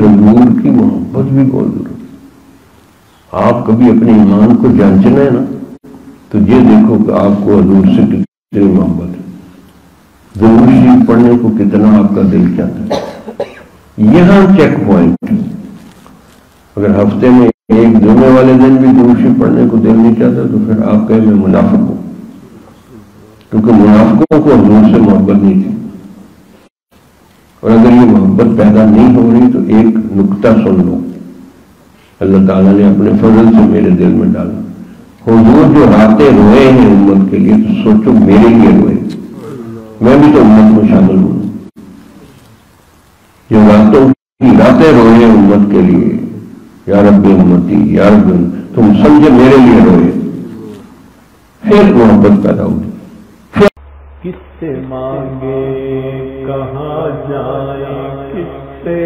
رسول کی محبت بھی بہت ضروری ہے۔ آپ کبھی اپنے ایمان کو جانچنا ہے نا تو یہ دیکھو کہ آپ کو حضور سے کتنی محبت ہے، درود شریف پڑھنے کو کتنا آپ کا دل چاہتا ہے۔ یہاں چیک پوائنٹ، اگر ہفتے میں ایک جمعے والے دن بھی درود شریف پڑھنے کو دل نہیں چاہتا تو پھر آپ کہیں میں منافق ہوں، کیونکہ منافقوں کو حضور سے محبت نہیں تھی۔ اور اگر یہ محبت پیدا نہیں ہو رہی تو ایک نکتہ سن لو، اللہ تعالیٰ نے اپنے فضل سے میرے دل میں ڈالا، حضور جو راتیں روئے ہیں امت کے لیے تو سوچو میرے لیے روئے، میں بھی تو امت میں شامل ہوں، جو راتیں روئے ہیں امت کے لیے، یا رب امتی یا رب، تم سمجھے میرے لیے روئے، پھر محبت پیدا ہوگی۔ کس سے مانگے کہاں جائیں، کس سے